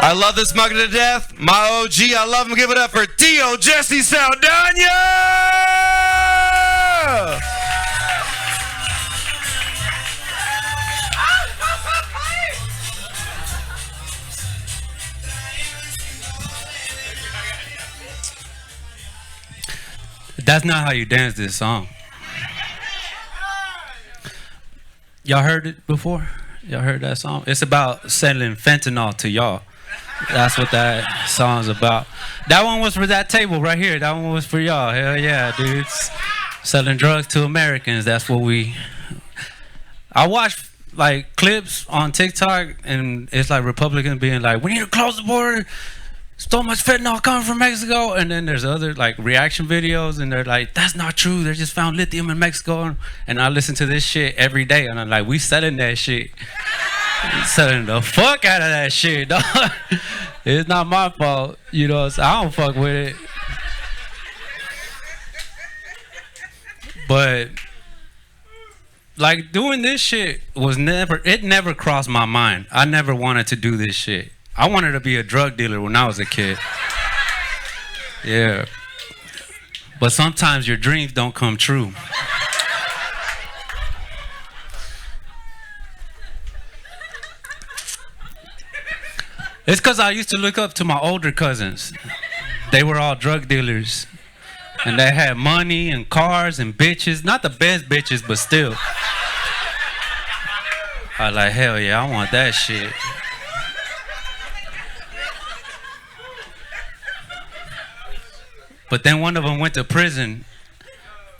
I love this mug to death. My OG, I love him. Give it up for Tio Jessi Saldaña! That's not how you dance this song. Y'all heard it before? Y'all heard that song? It's about selling fentanyl to y'all. That's what that song's about. That one was for that table right here. That one was for y'all. Hell yeah, dudes. Selling drugs to Americans. That's what we... I watch like clips on TikTok and it's like Republicans being like, we need to close the border. So much fentanyl coming from Mexico. And then there's other like reaction videos and they're like, that's not true. They just found lithium in Mexico. And I listen to this shit every day and I'm like, we selling that shit. Selling the fuck out of that shit, dog. It's not my fault, you know. So I don't fuck with it. But like doing this shit was never crossed my mind. I never wanted to do this shit. I wanted to be a drug dealer when I was a kid. Yeah. But sometimes your dreams don't come true. It's because I used to look up to my older cousins. They were all drug dealers. And they had money and cars and bitches. Not the best bitches, but still. I was like, hell yeah, I want that shit. But then one of them went to prison.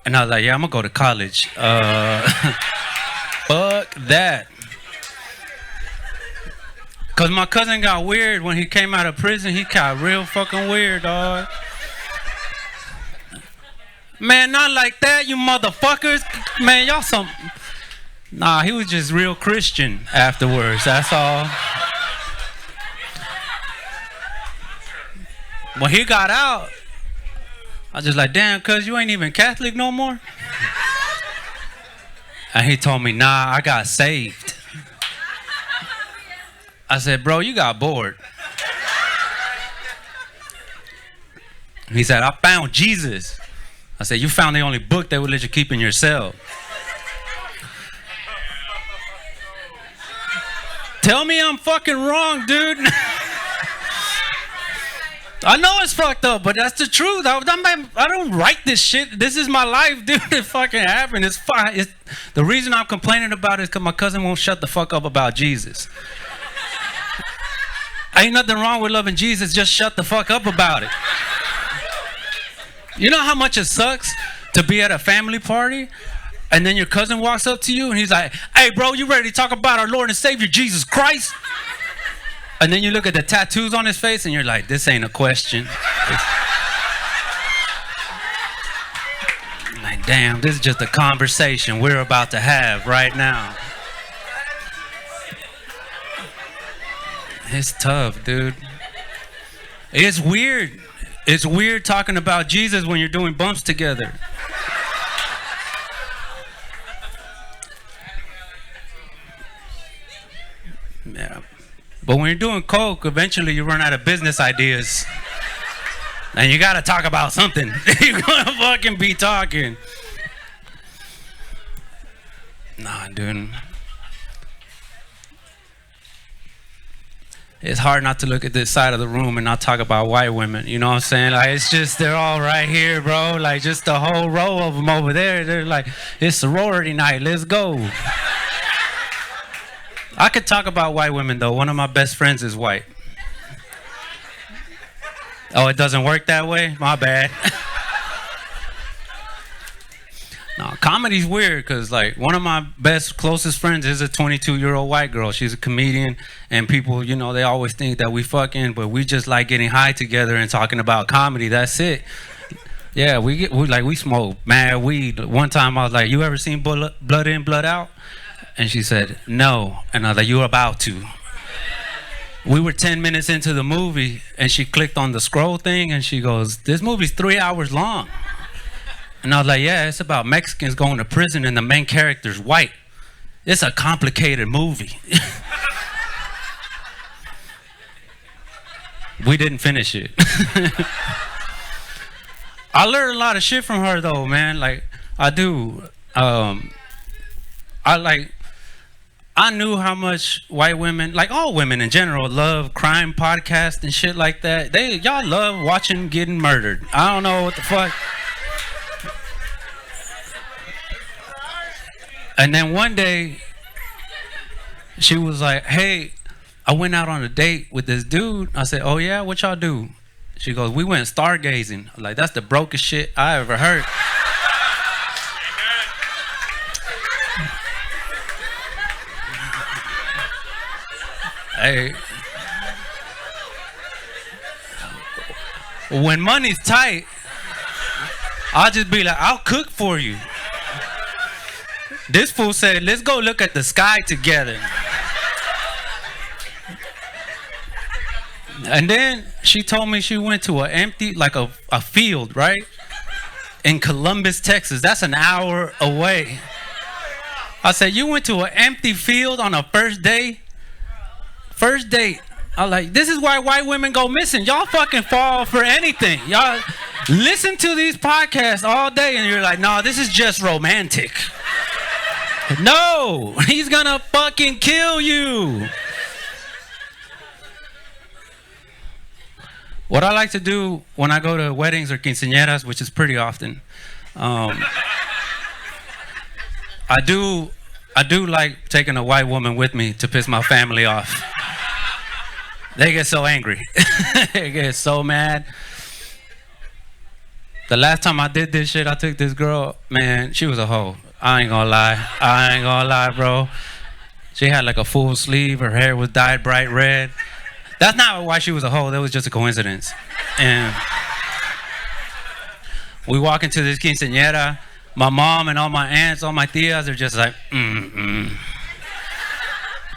And I was like, yeah, I'm going to go to college. Fuck that. Cause my cousin got weird when he came out of prison. He got real fucking weird, dog. Man, not like that, you motherfuckers. Man, y'all some... Nah, he was just real Christian afterwards, that's all. When he got out, I was just like, damn, cuz you ain't even Catholic no more? And he told me, nah, I got saved. I said, bro, you got bored. He said, I found Jesus. I said, you found the only book that would let you keep in your cell. Tell me I'm fucking wrong, dude. I know it's fucked up, but that's the truth. I don't write this shit. This is my life, dude. It fucking happened. It's fine. The reason I'm complaining about it is because my cousin won't shut the fuck up about Jesus. Ain't nothing wrong with loving Jesus, just shut the fuck up about it. You know how much it sucks to be at a family party and then your cousin walks up to you and he's like, hey bro, you ready to talk about our Lord and Savior Jesus Christ? And then you look at the tattoos on his face and you're like, this ain't a question. Like, damn, this is just a conversation we're about to have right now. It's tough, dude. It's weird. It's weird talking about Jesus when you're doing bumps together. Yeah. But when you're doing coke, eventually you run out of business ideas. And you gotta talk about something. You're gonna fucking be talking. Nah, dude. It's hard not to look at this side of the room and not talk about white women. You know what I'm saying? Like, it's just, they're all right here, bro. Like, just the whole row of them over there. They're like, it's sorority night. Let's go. I could talk about white women, though. One of my best friends is white. Oh, it doesn't work that way? My bad. No, comedy's weird because, like, one of my best, closest friends is a 22-year-old white girl. She's a comedian, and people, you know, they always think that we fucking, but we just like getting high together and talking about comedy. That's it. Yeah, we smoke mad weed. One time I was like, you ever seen Blood In, Blood Out? And she said, no. And I was like, you're about to. We were 10 minutes into the movie, and she clicked on the scroll thing, and she goes, this movie's 3 hours long. And I was like, yeah, it's about Mexicans going to prison and the main character's white. It's a complicated movie. We didn't finish it. I learned a lot of shit from her though, man. Like I do. I like. I knew how much white women, like all women in general, love crime podcasts and shit like that. Y'all love watching getting murdered. I don't know what the fuck. And then one day, she was like, "Hey, I went out on a date with this dude." I said, "Oh yeah, what y'all do?" She goes, "We went stargazing." I'm like, that's the brokest shit I ever heard. Hey, when money's tight, I'll just be like, "I'll cook for you." This fool said, "Let's go look at the sky together." And then she told me she went to an empty, like a field, right? In Columbus, Texas. That's an hour away. I said, "You went to an empty field on a first day?" First date. I'm like, this is why white women go missing. Y'all fucking fall for anything. Y'all listen to these podcasts all day and you're like, no, this is just romantic. No, he's gonna fucking kill you. What I like to do when I go to weddings or quinceañeras, which is pretty often, I do like taking a white woman with me to piss my family off. They get so angry. They get so mad. The last time I did this shit, I took this girl, man, she was a hoe. I ain't gonna lie, bro. She had like a full sleeve. Her hair was dyed bright red. That's not why she was a hoe. That was just a coincidence. And we walk into this quinceañera. My mom and all my aunts, all my tias are just like,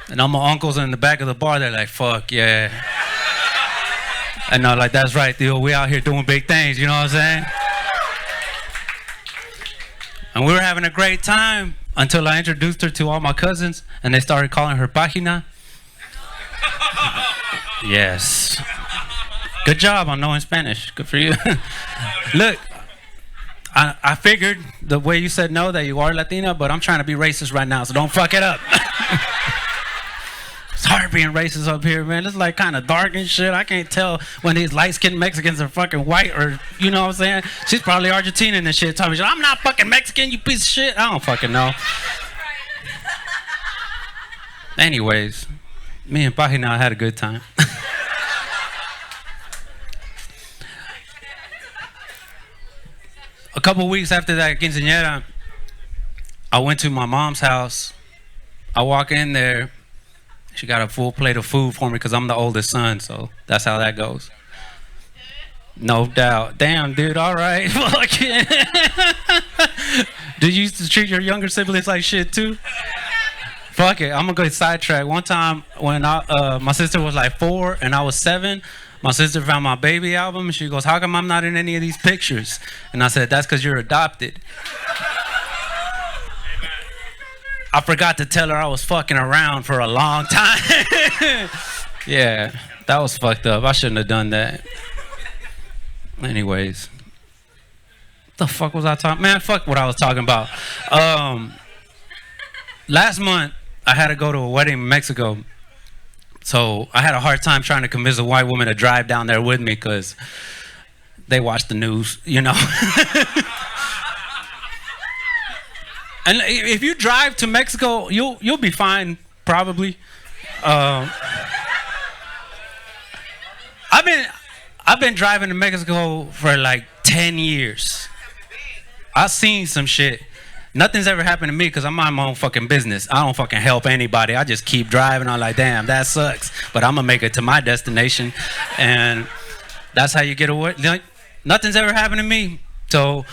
And all my uncles in the back of the bar, they're like, fuck yeah. And I'm like, that's right, Theo. We out here doing big things, you know what I'm saying? And we were having a great time until I introduced her to all my cousins, and they started calling her Página. Yes. Good job on knowing Spanish. Good for you. Look, I figured the way you said no that you are Latina, but I'm trying to be racist right now, so don't fuck it up. It's hard being racist up here, man. It's like kind of dark and shit. I can't tell when these light-skinned Mexicans are fucking white or, you know what I'm saying? She's probably Argentinian and shit. Talking, I'm not fucking Mexican, you piece of shit. I don't fucking know. Anyways, me and Página had a good time. A couple weeks after that quinceañera, I went to my mom's house. I walk in there. She got a full plate of food for me because I'm the oldest son, so that's how that goes. No doubt. Damn, dude, all right. Did you used to treat your younger siblings like shit too? Fuck it, I'm gonna go sidetrack. One time when my sister was like 4 and I was 7, my sister found my baby album and she goes, "How come I'm not in any of these pictures?" And I said, "That's because you're adopted." I forgot to tell her I was fucking around for a long time. Yeah, that was fucked up. I shouldn't have done that. Anyways. What the fuck was I talking? Man, fuck what I was talking about. Last month, I had to go to a wedding in Mexico. So I had a hard time trying to convince a white woman to drive down there with me because they watch the news, you know. And if you drive to Mexico, you'll be fine, probably. I've been driving to Mexico for like 10 years. I've seen some shit. Nothing's ever happened to me because I'm mind my own fucking business. I don't fucking help anybody. I just keep driving. I'm like, damn, that sucks. But I'm gonna make it to my destination, and that's how you get away. Like, nothing's ever happened to me. So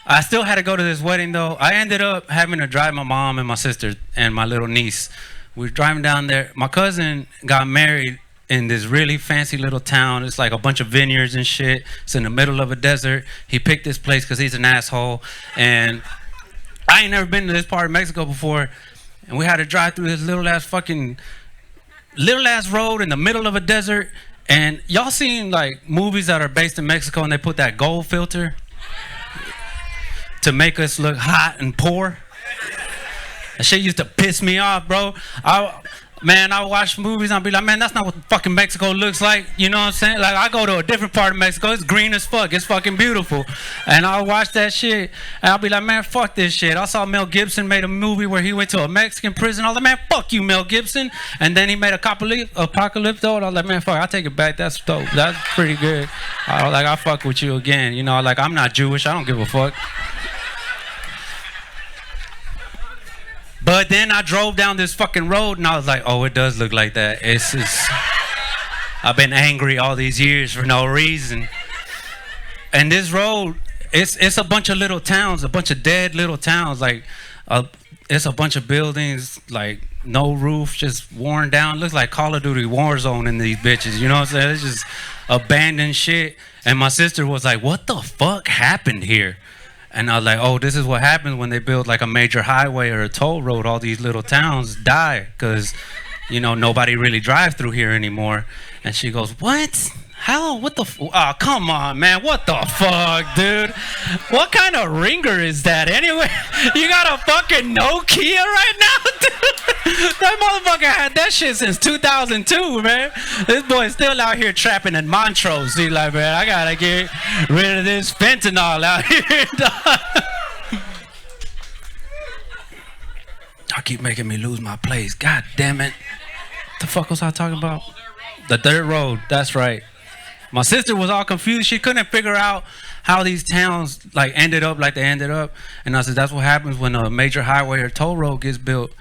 I still had to go to this wedding though. I ended up having to drive my mom and my sister and my little niece. We were driving down there. My cousin got married in this really fancy little town. It's like a bunch of vineyards and shit. It's in the middle of a desert. He picked this place because he's an asshole. And I ain't never been to this part of Mexico before. And we had to drive through this little ass road in the middle of a desert. And y'all seen like movies that are based in Mexico and they put that gold filter to make us look hot and poor? That shit used to piss me off, bro. I watch movies and I'll be like, man, that's not what fucking Mexico looks like. You know what I'm saying? Like, I go to a different part of Mexico. It's green as fuck. It's fucking beautiful. And I'll watch that shit and I'll be like, man, fuck this shit. I saw Mel Gibson made a movie where he went to a Mexican prison. I was like, man, fuck you, Mel Gibson. And then he made Apocalypto. And I was like, man, fuck, I take it back. That's dope. That's pretty good. I was like, I fuck with you again. You know, like, I'm not Jewish. I don't give a fuck. But then I drove down this fucking road and I was like, oh, it does look like that. It's just, I've been angry all these years for no reason. And this road, it's a bunch of little towns, a bunch of dead little towns. Like, it's a bunch of buildings, like no roof, just worn down. Looks like Call of Duty Warzone in these bitches. You know what I'm saying? It's just abandoned shit. And my sister was like, what the fuck happened here? And I was like, oh, this is what happens when they build like a major highway or a toll road. All these little towns die because, you know, nobody really drives through here anymore. And she goes, what? How? What the? Oh, come on, man. What the fuck, dude? What kind of ringer is that anyway? You got a fucking Nokia right now, dude? That motherfucker had that shit since 2002, man. This boy's still out here trapping in Montrose. He's like, man, I gotta get rid of this fentanyl out here, dog. Y'all keep making me lose my place. God damn it. What the fuck was I talking about? The dirt road. That's right. My sister was all confused. She couldn't figure out how these towns like ended up like they ended up. And I said, that's what happens when a major highway or toll road gets built.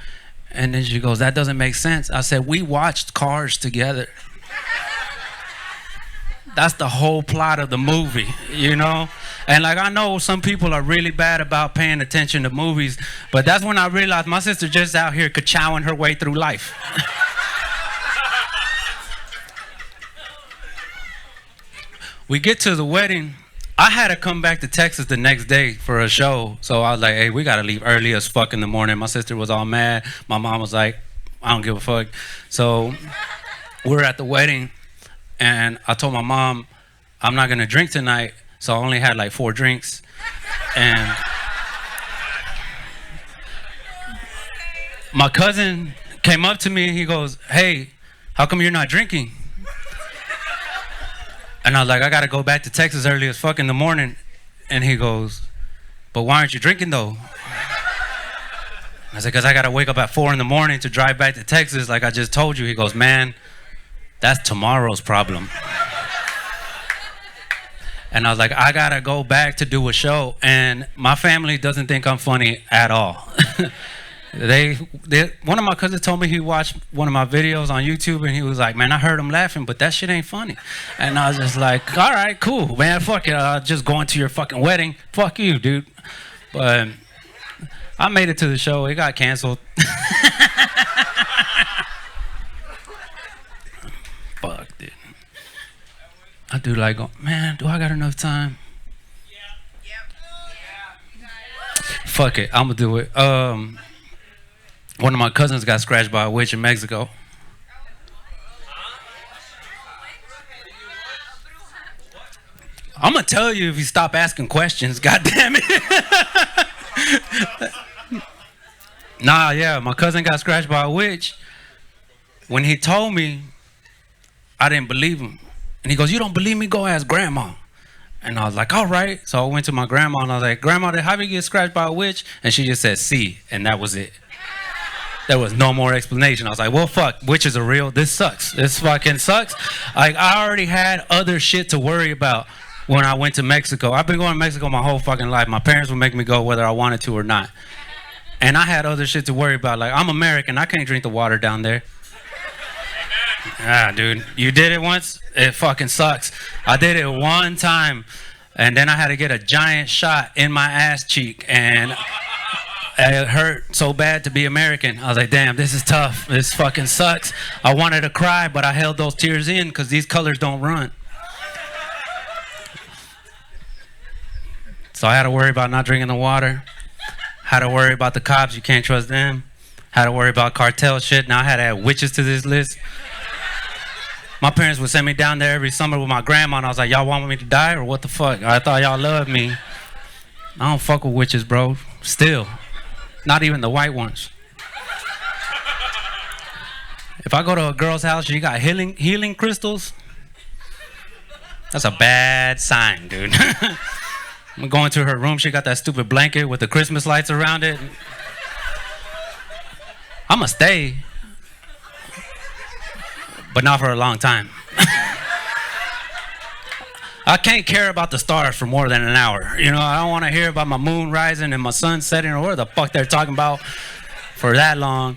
And then she goes, that doesn't make sense. I said, we watched Cars together. That's the whole plot of the movie, you know? And like, I know some people are really bad about paying attention to movies, but that's when I realized my sister just out here ka-chowing her way through life. We get to the wedding. I had to come back to Texas the next day for a show. So I was like, hey, we got to leave early as fuck in the morning. My sister was all mad. My mom was like, I don't give a fuck. So we're at the wedding. And I told my mom, I'm not going to drink tonight. So I only had like 4 drinks. And my cousin came up to me and he goes, hey, how come you're not drinking? And I was like, I got to go back to Texas early as fuck in the morning. And he goes, but why aren't you drinking though? I said, because I got to wake up at 4 in the morning to drive back to Texas like I just told you. He goes, man, that's tomorrow's problem. And I was like, I got to go back to do a show. And my family doesn't think I'm funny at all. One of my cousins told me he watched one of my videos on YouTube and he was like, man, I heard him laughing, but that shit ain't funny. And I was just like, all right, cool, man, fuck it. I'll just going to your fucking wedding. Fuck you, dude. But I made it to the show. It got canceled. Fuck, dude. I do like, man, do I got enough time? Fuck it, I'm gonna do it. One of my cousins got scratched by a witch in Mexico. I'm gonna tell you if you stop asking questions. God damn it. Nah, yeah, my cousin got scratched by a witch. When he told me, I didn't believe him. And he goes, you don't believe me? Go ask grandma. And I was like, all right. So I went to my grandma and I was like, grandma, how did you get scratched by a witch? And she just said, see, and that was it. There was no more explanation. I was like, well, fuck, witches are real. This sucks. This fucking sucks. Like, I already had other shit to worry about when I went to Mexico. I've been going to Mexico my whole fucking life. My parents would make me go whether I wanted to or not. And I had other shit to worry about. Like, I'm American. I can't drink the water down there. Ah, dude, you did it once? It fucking sucks. I did it one time, and then I had to get a giant shot in my ass cheek, and it hurt so bad to be American. I was like, damn, this is tough. This fucking sucks. I wanted to cry, but I held those tears in because these colors don't run. So I had to worry about not drinking the water. Had to worry about the cops. You can't trust them. Had to worry about cartel shit. Now I had to add witches to this list. My parents would send me down there every summer with my grandma, and I was like, y'all want me to die or what the fuck? I thought y'all loved me. I don't fuck with witches, bro. Still. Not even the white ones. If I go to a girl's house, she got healing crystals, that's a bad sign, dude. I'm going to her room, she got that stupid blanket with the Christmas lights around it. I'ma stay, but not for a long time. I can't care about the stars for more than an hour. You know, I don't want to hear about my moon rising and my sun setting or whatever the fuck they're talking about for that long.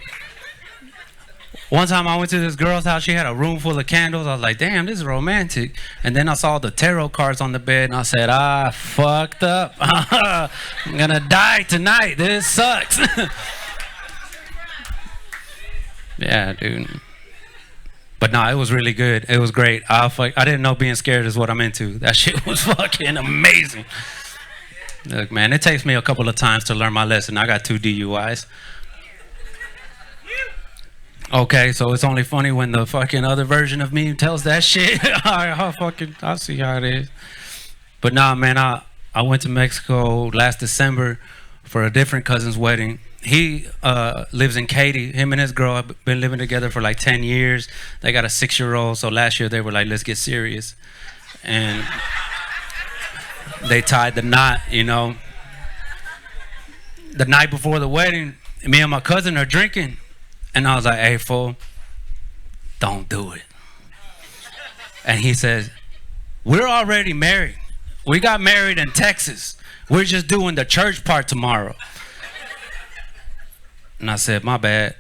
One time I went to this girl's house, she had a room full of candles. I was like, damn, this is romantic. And then I saw the tarot cards on the bed and I said, fucked up. I'm gonna die tonight. This sucks. Yeah, dude. But nah, it was really good. It was great. I didn't know being scared is what I'm into. That shit was fucking amazing. Look, man, it takes me a couple of times to learn my lesson. I got 2 DUIs. Okay, so it's only funny when the fucking other version of me tells that shit. I'll see how it is. But nah, man, I went to Mexico last December for a different cousin's wedding. He lives in Katy. Him and his girl have been living together for like 10 years. They got a 6-year-old. So last year they were like, let's get serious. And they tied the knot, you know. The night before the wedding, me and my cousin are drinking. And I was like, hey, fool, don't do it. And he says, we're already married. We got married in Texas. We're just doing the church part tomorrow. And I said, my bad.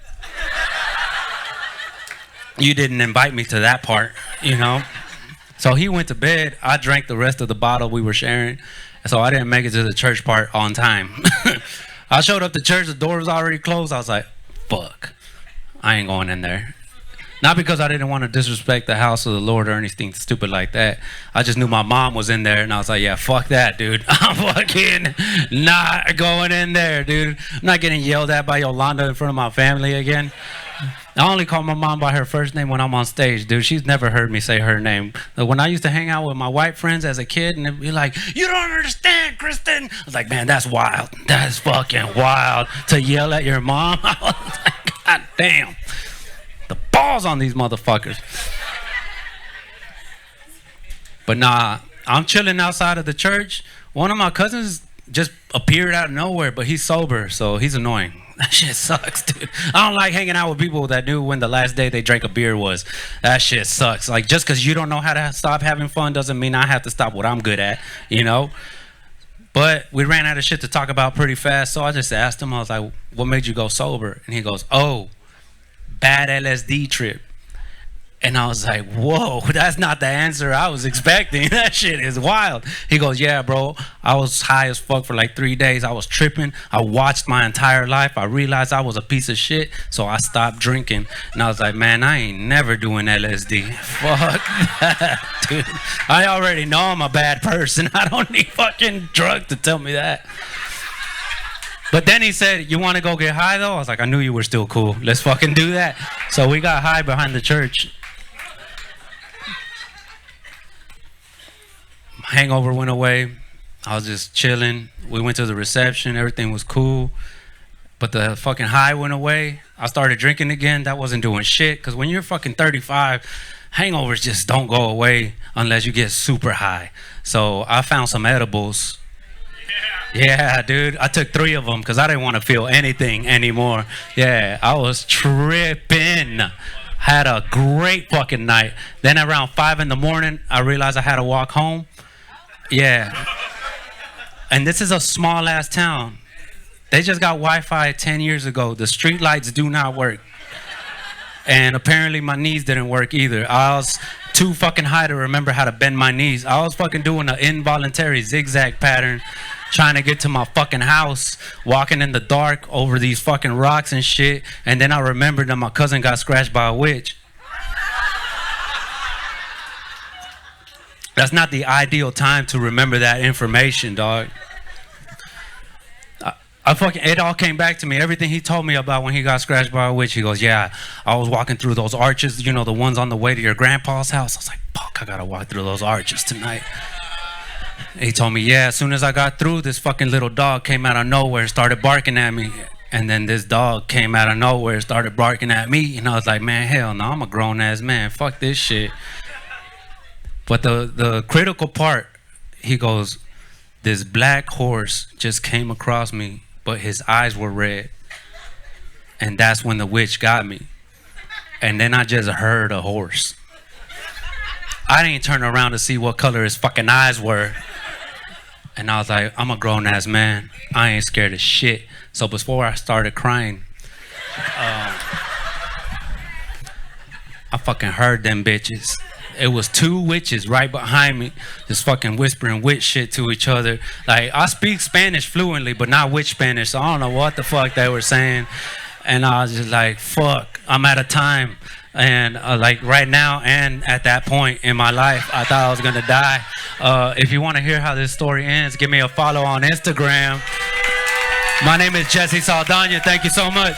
You didn't invite me to that part, you know? So he went to bed. I drank the rest of the bottle we were sharing. So I didn't make it to the church part on time. I showed up to church. The door was already closed. I was like, fuck. I ain't going in there. Not because I didn't want to disrespect the house of the Lord or anything stupid like that. I just knew my mom was in there, and I was like, yeah, fuck that, dude. I'm fucking not going in there, dude. I'm not getting yelled at by Yolanda in front of my family again. I only call my mom by her first name when I'm on stage, dude. She's never heard me say her name. When I used to hang out with my white friends as a kid, and they'd be like, you don't understand, Kristen. I was like, man, that's wild. That's fucking wild to yell at your mom. I was like, God damn. The balls on these motherfuckers. But nah, I'm chilling outside of the church. One of my cousins just appeared out of nowhere, but he's sober, so he's annoying. That shit sucks, dude. I don't like hanging out with people that knew when the last day they drank a beer was. That shit sucks. Like, just because you don't know how to stop having fun doesn't mean I have to stop what I'm good at, you know? But we ran out of shit to talk about pretty fast, so I just asked him, I was like, what made you go sober? And he goes, oh, bad LSD trip. And I was like, whoa, that's not the answer I was expecting. That shit is wild. He goes, yeah, bro, I was high as fuck for like 3 days. I was tripping. I watched my entire life. I realized I was a piece of shit, so I stopped drinking. And I was like, man, I ain't never doing LSD. Fuck that, dude. I already know I'm a bad person. I don't need fucking drugs to tell me that. But then he said, you want to go get high, though? I was like, I knew you were still cool. Let's fucking do that. So we got high behind the church. Hangover went away. I was just chilling. We went to the reception. Everything was cool. But the fucking high went away. I started drinking again. That wasn't doing shit. Because when you're fucking 35, hangovers just don't go away unless you get super high. So I found some edibles. Yeah, dude. I took 3 of them because I didn't want to feel anything anymore. Yeah, I was tripping. Had a great fucking night. Then around 5 in the morning, I realized I had to walk home. Yeah. And this is a small ass town. They just got Wi-Fi 10 years ago. The street lights do not work. And apparently my knees didn't work either. I was too fucking high to remember how to bend my knees. I was fucking doing an involuntary zigzag pattern trying to get to my fucking house, walking in the dark over these fucking rocks and shit. And then I remembered that my cousin got scratched by a witch. That's not the ideal time to remember that information, dog. It all came back to me. Everything he told me about when he got scratched by a witch. He goes, yeah, I was walking through those arches, you know, the ones on the way to your grandpa's house. I was like, fuck, I gotta walk through those arches tonight. He told me, yeah, as soon as I got through, this fucking little dog came out of nowhere and started barking at me. And then this dog came out of nowhere and started barking at me. And I was like, man, hell no, I'm a grown-ass man. Fuck this shit. But the critical part, he goes, this black horse just came across me, but his eyes were red. And that's when the witch got me. And then I just heard a horse. I didn't turn around to see what color his fucking eyes were. And I was like, I'm a grown-ass man. I ain't scared of shit. So before I started crying, I fucking heard them bitches. It was two witches right behind me, just fucking whispering witch shit to each other. Like, I speak Spanish fluently, but not witch Spanish, so I don't know what the fuck they were saying. And I was just like, fuck, I'm out of time. And like right now and at that point in my life, I thought I was gonna die. If you wanna hear how this story ends, give me a follow on Instagram. My name is Jessi Saldaña. Thank you so much.